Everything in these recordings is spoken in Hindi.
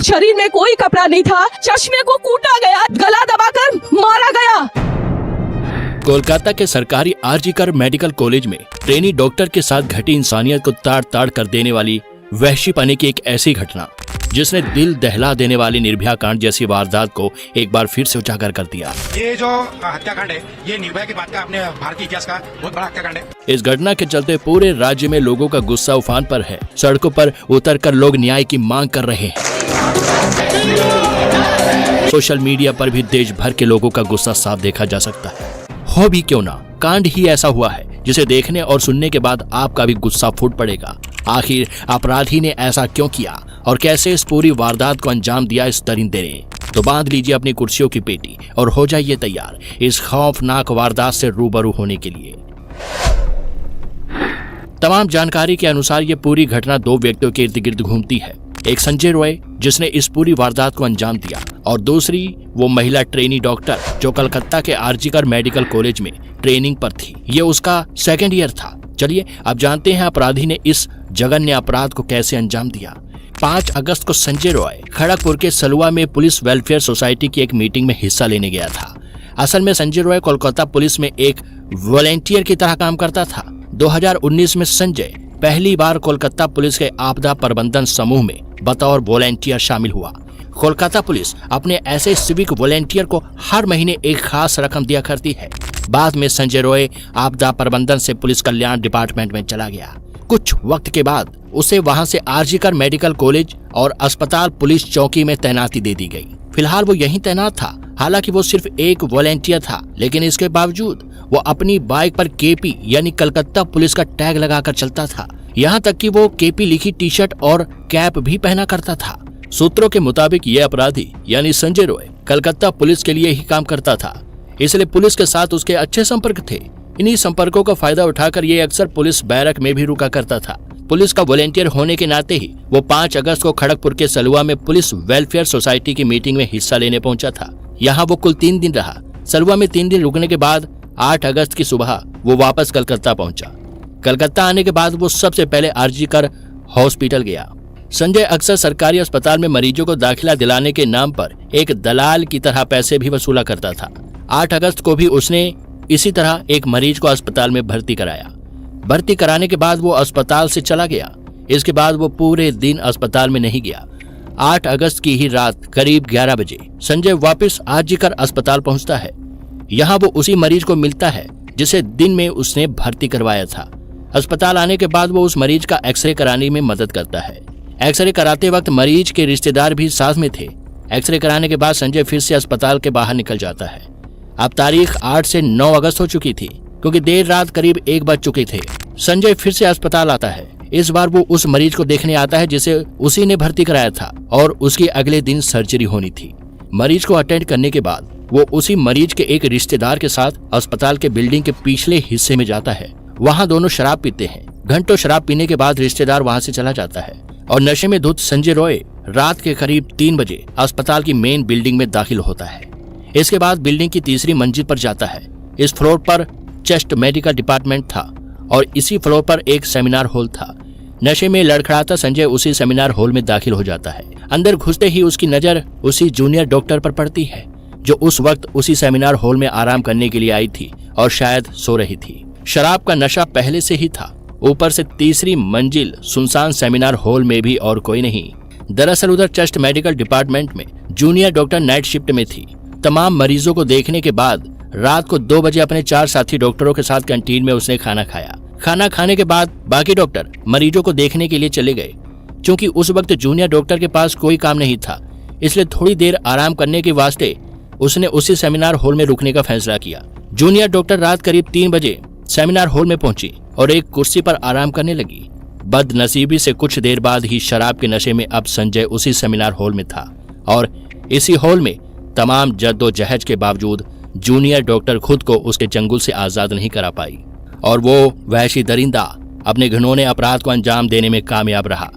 शरीर में कोई कपड़ा नहीं था, चश्मे को कूटा गया, गला दबाकर मारा गया। कोलकाता के सरकारी आरजीकर मेडिकल कॉलेज में ट्रेनी डॉक्टर के साथ घटी इंसानियत को ताड़ ताड़ कर देने वाली वहशीपने की एक ऐसी घटना जिसने दिल दहला देने वाली निर्भया कांड जैसी वारदात को एक बार फिर से उजागर कर दिया। ये जो हत्याकांड है, ये निर्भया के बाद का अपने भारतीय इतिहास का बहुत बड़ा हत्याकांड है। इस घटना के चलते पूरे राज्य में लोगों का गुस्सा उफान पर है। सड़कों पर उतरकर लोग न्याय की मांग कर रहे हैं। सोशल मीडिया पर भी देश भर के लोगों का गुस्सा साफ देखा जा सकता है। हो भी क्यों ना, कांड ही ऐसा हुआ है जिसे देखने और सुनने के बाद आपका भी गुस्सा फूट पड़ेगा। आखिर अपराधी ने ऐसा क्यों किया और कैसे इस पूरी वारदात को अंजाम दिया इस दरिंदे ने? तो बांध लीजिए अपनी कुर्सियों की पेटी और हो जाइए तैयार इस खौफनाक वारदात से रूबरू होने के लिए। तमाम जानकारी के अनुसार ये पूरी घटना दो व्यक्तियों के इर्द गिर्द घूमती है। एक संजय रॉय जिसने इस पूरी वारदात को अंजाम दिया और दूसरी वो महिला ट्रेनी डॉक्टर जो कलकत्ता के आरजीकर मेडिकल कॉलेज में ट्रेनिंग पर थी। ये उसका सेकंड ईयर था। चलिए अब जानते हैं अपराधी ने इस जघन्य अपराध को कैसे अंजाम दिया। 5 अगस्त को संजय रॉय खड़गपुर के सलुआ में पुलिस वेलफेयर सोसाइटी की एक मीटिंग में हिस्सा लेने गया था। असल में संजय रॉय कोलकाता पुलिस में एक वॉलेंटियर की तरह काम करता था। 2019 में संजय पहली बार कोलकाता पुलिस के आपदा प्रबंधन समूह में बतौर वॉलेंटियर शामिल हुआ। कोलकाता पुलिस अपने ऐसे सिविक वॉलेंटियर को हर महीने एक खास रकम दिया करती है। बाद में संजय रॉय आपदा प्रबंधन से पुलिस कल्याण डिपार्टमेंट में चला गया। कुछ वक्त के बाद उसे वहां से आरजीकर मेडिकल कॉलेज और अस्पताल पुलिस चौकी में तैनाती दे दी गई। फिलहाल वो यहीं तैनात था। हालांकि वो सिर्फ एक वॉलेंटियर था, लेकिन इसके बावजूद वो अपनी बाइक पर केपी यानी कलकत्ता पुलिस का टैग लगाकर चलता था। यहाँ तक कि वो केपी लिखी टी शर्ट और कैप भी पहना करता था। सूत्रों के मुताबिक ये अपराधी यानी संजय रॉय कलकत्ता पुलिस के लिए ही काम करता था, इसलिए पुलिस के साथ उसके अच्छे संपर्क थे। इन्हीं संपर्कों का फायदा उठाकर ये अक्सर पुलिस बैरक में भी रुका करता था। पुलिस का वॉलेंटियर होने के नाते ही वो 5 अगस्त को खड़गपुर के सलुआ में पुलिस वेलफेयर सोसाइटी की मीटिंग में हिस्सा लेने पहुंचा था। यहाँ वो कुल 3 दिन रहा। सलुआ में 3 दिन रुकने के बाद 8 अगस्त की सुबह वो वापस कलकत्ता पहुंचा। कलकत्ता आने के बाद वो सबसे पहले आरजीकर हॉस्पिटल गया। संजय अक्सर सरकारी अस्पताल में मरीजों को दाखिला दिलाने के नाम पर एक दलाल की तरह पैसे भी वसूला करता था। 8 अगस्त को भी उसने इसी तरह एक मरीज को अस्पताल में भर्ती कराया। भर्ती कराने के बाद वो अस्पताल से चला गया। इसके बाद वो पूरे दिन अस्पताल में नहीं गया। 8 अगस्त की ही रात करीब 11 बजे संजय वापस आरजीकर अस्पताल पहुंचता है। यहाँ वो उसी मरीज को मिलता है जिसे दिन में उसने भर्ती करवाया था। अस्पताल आने के बाद वो उस मरीज का एक्सरे कराने में मदद करता है। एक्सरे कराते वक्त मरीज के रिश्तेदार भी साथ में थे। एक्सरे कराने के बाद संजय फिर से अस्पताल के बाहर निकल जाता है। अब तारीख 8 से 9 अगस्त हो चुकी थी, क्योंकि देर रात करीब 1 बज चुके थे। संजय फिर से अस्पताल आता है। इस बार वो उस मरीज को देखने आता है जिसे उसी ने भर्ती कराया था और उसकी अगले दिन सर्जरी होनी थी। मरीज को अटेंड करने के बाद वो उसी मरीज के एक रिश्तेदार के साथ अस्पताल के बिल्डिंग के पिछले हिस्से में जाता है। वहाँ दोनों शराब पीते हैं। घंटों शराब पीने के बाद रिश्तेदार वहाँ से चला जाता है और नशे में धुत संजय रॉय रात के करीब 3 बजे अस्पताल की मेन बिल्डिंग में दाखिल होता है। इसके बाद बिल्डिंग की तीसरी मंजिल पर जाता है। इस फ्लोर पर चेस्ट मेडिकल डिपार्टमेंट था और इसी फ्लोर पर एक सेमिनार हॉल था। नशे में लड़खड़ाता संजय उसी सेमिनार हॉल में दाखिल हो जाता है। अंदर घुसते ही उसकी नजर उसी जूनियर डॉक्टर पर पड़ती है जो उस वक्त उसी सेमिनार हॉल में आराम करने के लिए आई थी और शायद सो रही थी। शराब का नशा पहले से ही था। ऊपर से तीसरी मंजिल सुनसान सेमिनार हॉल में भी और कोई नहीं। दरअसल उधर चेस्ट मेडिकल डिपार्टमेंट में जूनियर डॉक्टर नाइट शिफ्ट में थी। तमाम मरीजों को देखने के बाद रात को 2 बजे अपने 4 साथी डॉक्टरों के साथ कैंटीन में उसने खाना खाया। खाना खाने के बाद बाकी डॉक्टर मरीजों को देखने के लिए चले गए। क्योंकि उस वक्त जूनियर डॉक्टर के पास कोई काम नहीं था, इसलिए थोड़ी देर आराम करने के वास्ते उसने उसी सेमिनार हॉल में रुकने का फैसला किया। जूनियर डॉक्टर रात करीब 3 बजे सेमिनार हॉल में पहुंची और एक कुर्सी पर आराम करने लगी। बदनसीबी से कुछ देर बाद ही शराब के नशे में अब संजय उसी सेमिनार हॉल में था और इसी हॉल में तमाम जद्दोजहद के बावजूद जूनियर डॉक्टर खुद को उसके चंगुल से आजाद नहीं करा पाई और वो वहशी दरिंदा अपने घिनौने अपराध को अंजाम देने में कामयाब रहा।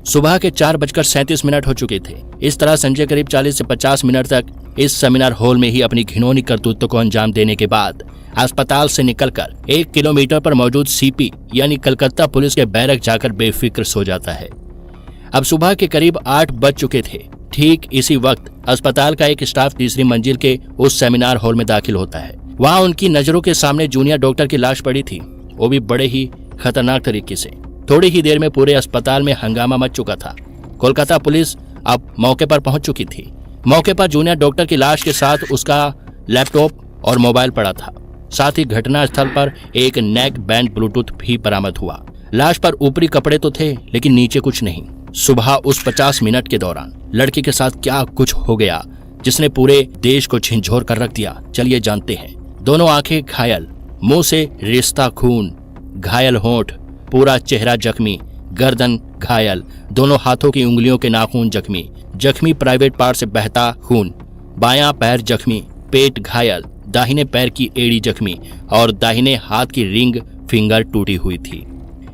सुबह के 4:37 हो चुके थे। इस तरह संजय करीब 40 से 50 मिनट तक इस सेमिनार हॉल में ही अपनी घिनौनी करतूतों को अंजाम देने के बाद अस्पताल से निकलकर 1 किलोमीटर पर मौजूद सीपी यानी कलकत्ता पुलिस के बैरक जाकर बेफिक्र सो जाता है। अब सुबह के करीब 8 बज चुके थे। ठीक इसी वक्त अस्पताल का एक स्टाफ तीसरी मंजिल के उस सेमिनार हॉल में दाखिल होता है। वहाँ उनकी नजरों के सामने जूनियर डॉक्टर की लाश पड़ी थी, वो भी बड़े ही खतरनाक तरीके से। थोड़ी ही देर में पूरे अस्पताल में हंगामा मच चुका था। कोलकाता पुलिस अब मौके पर पहुंच चुकी थी। मौके पर जूनियर डॉक्टर की लाश के साथ उसका लैपटॉप और मोबाइल पड़ा था। साथ ही घटना स्थल पर एक नेक बैंड ब्लूटूथ भी बरामद हुआ। लाश पर ऊपरी कपड़े तो थे, लेकिन नीचे कुछ नहीं। सुबह उस 50 मिनट के दौरान लड़की के साथ क्या कुछ हो गया जिसने पूरे देश को झिंझोर कर रख दिया, चलिए जानते हैं। दोनों आंखें घायल, मुंह से रिश्ता खून, घायल होंठ, पूरा चेहरा जख्मी, गर्दन घायल, दोनों हाथों की उंगलियों के नाखून जख्मी प्राइवेट पार्ट से बहता खून, बायां पैर जख्मी, पेट घायल, दाहिने पैर की एड़ी जख्मी और दाहिने हाथ की रिंग फिंगर टूटी हुई थी।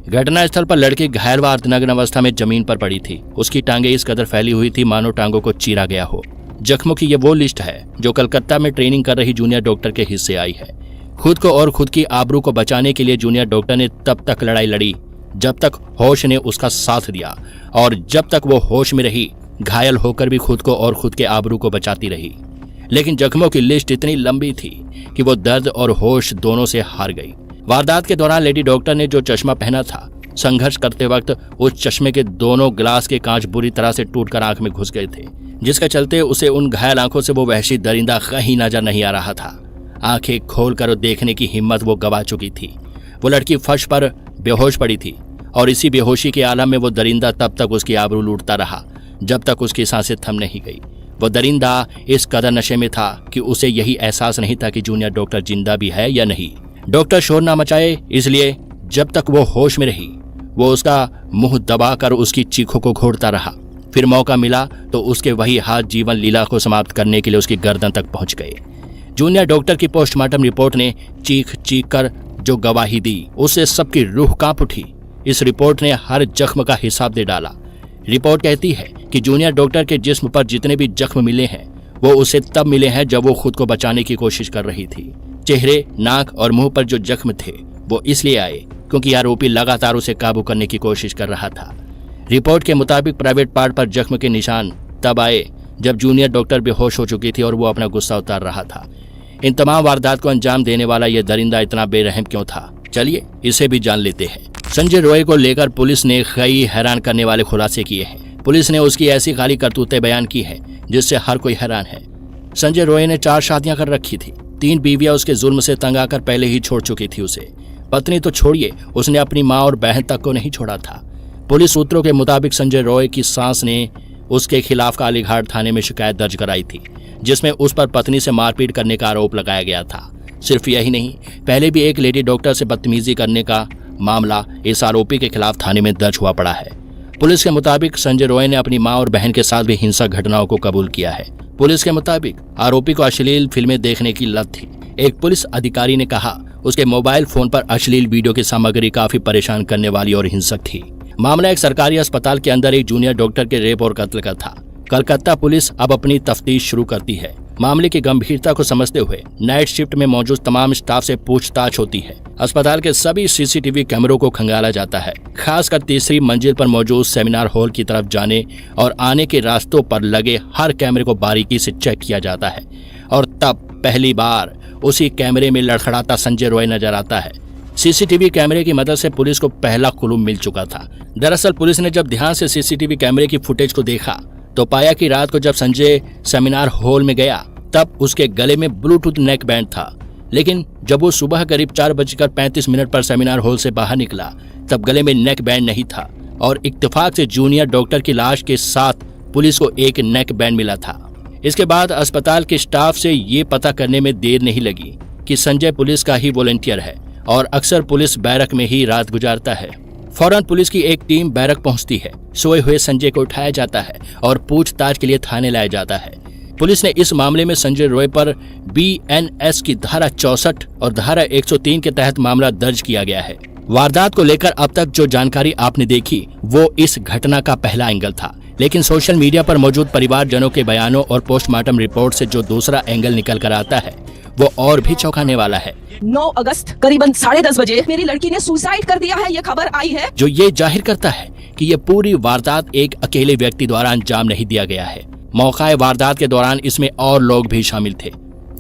घटना स्थल पर लड़की घायल व अर्धनग्न अवस्था में जमीन पर पड़ी थी। उसकी टांगें इस कदर फैली हुई थी मानो टांगों को चीरा गया हो। जख्मों की ये वो लिस्ट है जो कलकत्ता में ट्रेनिंग कर रही जूनियर डॉक्टर के हिस्से आई है। खुद को और खुद की आबरू को बचाने के लिए जूनियर डॉक्टर ने तब तक लड़ाई लड़ी जब तक होश ने उसका साथ दिया, और जब तक वो होश में रही घायल होकर भी खुद को और खुद के आबरू को बचाती रही। लेकिन जख्मों की लिस्ट इतनी लंबी थी कि वो दर्द और होश दोनों से हार गई। वारदात के दौरान लेडी डॉक्टर ने जो चश्मा पहना था, संघर्ष करते वक्त उस चश्मे के दोनों ग्लास के कांच बुरी तरह से टूटकर आंख में घुस गए थे, जिसके चलते उसे उन घायल आंखों से वो वहशी दरिंदा कहीं नजर नहीं आ रहा था। आंखें खोलकर देखने की हिम्मत वो गवा चुकी थी। वो लड़की फर्श पर बेहोश पड़ी थी और इसी बेहोशी के आलम में वो दरिंदा तब तक उसकी आबरू लूटता रहा जब तक उसकी सांसें थम नहीं गई। वो दरिंदा इस कदर नशे में था कि उसे यही एहसास नहीं था कि जूनियर डॉक्टर जिंदा भी है या नहीं। डॉक्टर शोर ना मचाए, इसलिए जब तक वो होश में रही वो उसका मुंह दबाकर उसकी चीखों को घोटता रहा। फिर मौका मिला तो उसके वही हाथ जीवन लीला को समाप्त करने के लिए उसकी गर्दन तक पहुंच गए। जूनियर डॉक्टर की पोस्टमार्टम रिपोर्ट ने चीख चीख कर जो गवाही दी उससे सबकी रूह कांप उठी। इस रिपोर्ट ने हर जख्म का हिसाब दे डाला। रिपोर्ट कहती है कि जूनियर डॉक्टर के जिस्म पर जितने भी जख्म मिले हैं वो उसे तब मिले हैं जब वो खुद को बचाने की कोशिश कर रही थी। चेहरे, नाक और मुंह पर जो जख्म थे वो इसलिए आए क्योंकि आरोपी लगातार उसे काबू करने की कोशिश कर रहा था। रिपोर्ट के मुताबिक प्राइवेट पार्ट पर जख्म के निशान तब आए जब जूनियर डॉक्टर बेहोश हो चुकी थी और वो अपना गुस्सा उतार रहा था। इन तमाम वारदात को अंजाम देने वाला यह दरिंदा इतना बेरहम क्यों था, चलिए इसे भी जान लेते हैं। संजय रॉय को लेकर पुलिस ने कई हैरान करने वाले खुलासे किए हैं। पुलिस ने उसकी ऐसी खाली करतूतें बयान की है जिससे हर कोई हैरान है। संजय रॉय ने 4 शादियां कर रखी थी। 3 बीवियां उसके जुल्म से तंग आकर पहले ही छोड़ चुकी थी उसे। पत्नी तो छोड़िए, उसने अपनी माँ और बहन तक को नहीं छोड़ा था। पुलिस सूत्रों के मुताबिक संजय रॉय की सास ने उसके खिलाफ कालीघाट थाने में शिकायत दर्ज कराई थी जिसमें उस पर पत्नी से मारपीट करने का आरोप लगाया गया था। सिर्फ यही नहीं, पहले भी एक लेडी डॉक्टर से बदतमीजी करने का मामला इस आरोपी के खिलाफ थाने में दर्ज हुआ पड़ा है। पुलिस के मुताबिक संजय रॉय ने अपनी मां और बहन के साथ भी हिंसक घटनाओं को कबूल किया है। पुलिस के मुताबिक आरोपी को अश्लील फिल्में देखने की लत थी। एक पुलिस अधिकारी ने कहा उसके मोबाइल फोन पर अश्लील वीडियो की सामग्री काफी परेशान करने वाली और हिंसक थी। मामला एक सरकारी अस्पताल के अंदर एक जूनियर डॉक्टर के रेप और कत्ल का था। कलकत्ता पुलिस अब अपनी तफ्तीश शुरू करती है। मामले की गंभीरता को समझते हुए नाइट शिफ्ट में मौजूद तमाम स्टाफ से पूछताछ होती है। अस्पताल के सभी सीसीटीवी कैमरों को खंगाला जाता है। खासकर तीसरी मंजिल पर मौजूद सेमिनार हॉल की तरफ जाने और आने के रास्तों पर लगे हर कैमरे को बारीकी से चेक किया जाता है और तब पहली बार उसी कैमरे में लड़खड़ाता संजय रॉय नजर आता है। सीसीटीवी कैमरे की मदद से पुलिस को पहला क्लू मिल चुका था। दरअसल पुलिस ने जब ध्यान से सीसीटीवी कैमरे की फुटेज को देखा तो पाया कि रात को जब संजय सेमिनार हॉल में गया तब उसके गले में ब्लूटूथ नेक बैंड था, लेकिन जब वो सुबह करीब 4:35 पर सेमिनार हॉल से बाहर निकला तब गले में नेक बैंड नहीं था और इत्तेफाक से जूनियर डॉक्टर की लाश के साथ पुलिस को एक नेक बैंड मिला था। इसके बाद अस्पताल के स्टाफ से ये पता करने में देर नहीं लगी कि संजय पुलिस का ही वॉलंटियर है और अक्सर पुलिस बैरक में ही रात गुजारता है। फौरन पुलिस की एक टीम बैरक पहुंचती है। सोए हुए संजय को उठाया जाता है और पूछताछ के लिए थाने लाया जाता है। पुलिस ने इस मामले में संजय रॉय पर BNS की धारा 64 और धारा 103 के तहत मामला दर्ज किया गया है। वारदात को लेकर अब तक जो जानकारी आपने देखी वो इस घटना का पहला एंगल था, लेकिन सोशल मीडिया पर मौजूद परिवारजनों के बयानों और पोस्टमार्टम रिपोर्ट से जो दूसरा एंगल निकल कर आता है वो और भी चौंकाने वाला है। 9 अगस्त करीबन 10:30 बजे मेरी लड़की ने सुसाइड कर दिया है, ये खबर आई है, जो ये जाहिर करता है कि ये पूरी वारदात एक अकेले व्यक्ति द्वारा अंजाम नहीं दिया गया है। मौकाए वारदात के दौरान इसमें और लोग भी शामिल थे,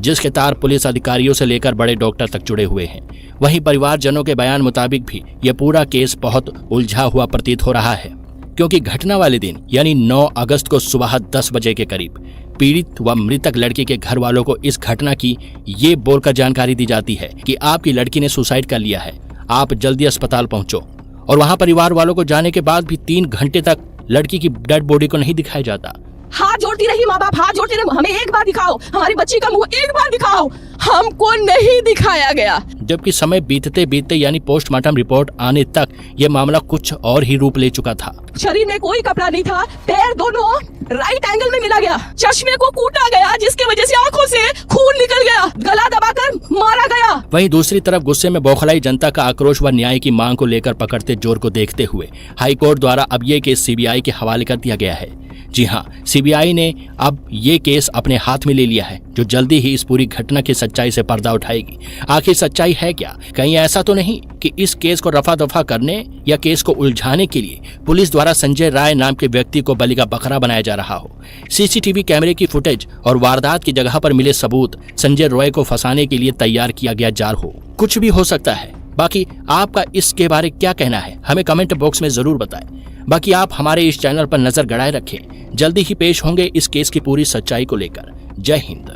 जिसके तार पुलिस अधिकारियों से लेकर बड़े डॉक्टर तक जुड़े हुए हैं। वहीं परिवारजनों के बयान मुताबिक भी यह पूरा केस बहुत उलझा हुआ प्रतीत हो रहा है, क्योंकि घटना वाले दिन यानी 9 अगस्त को सुबह 10 बजे के करीब पीड़ित व मृतक लड़की के घर वालों को इस घटना की ये बोलकर जानकारी दी जाती है कि आपकी लड़की ने सुसाइड कर लिया है, आप जल्दी अस्पताल पहुंचो। और वहां परिवार वालों को जाने के बाद भी 3 घंटे तक लड़की की डेड बॉडी को नहीं दिखाया जाता। हाथ जोड़ती रही माँ बाप, हाथ जोड़ते रहे, हमें एक बार दिखाओ, हमारी बच्ची का मुंह एक बार दिखाओ, हमको नहीं दिखाया गया। जबकि समय बीतते बीतते यानी पोस्टमार्टम रिपोर्ट आने तक यह मामला कुछ और ही रूप ले चुका था। शरीर में कोई कपड़ा नहीं था, पैर दोनों राइट एंगल में मिला गया, चश्मे को कूटा गया जिसकी वजह से आंखों से खून निकल गया, गला दबाकर मारा गया। वहीं दूसरी तरफ गुस्से में बौखलाई जनता का आक्रोश व न्याय की मांग को लेकर पकड़ते जोर को देखते हुए हाईकोर्ट द्वारा अब ये केस सीबीआई के हवाले कर दिया गया है। जी हाँ, सीबीआई ने अब ये केस अपने हाथ में ले लिया है, जो जल्दी ही इस पूरी घटना की सच्चाई से पर्दा उठाएगी। आखिर सच्चाई है क्या? कहीं ऐसा तो नहीं कि इस केस को रफा दफा करने या केस को उलझाने के लिए पुलिस द्वारा संजय राय नाम के व्यक्ति को बलि का बकरा बनाया जा रहा हो? सीसीटीवी कैमरे की फुटेज और वारदात की जगह पर मिले सबूत संजय रॉय को फंसाने के लिए तैयार किया गया जाल हो? कुछ भी हो सकता है। बाकी आपका इसके बारे क्या कहना है, हमें कमेंट बॉक्स में जरूर बताएं। बाकी आप हमारे इस चैनल पर नजर गड़ाए रखें, जल्दी ही पेश होंगे इस केस की पूरी सच्चाई को लेकर। जय हिंद।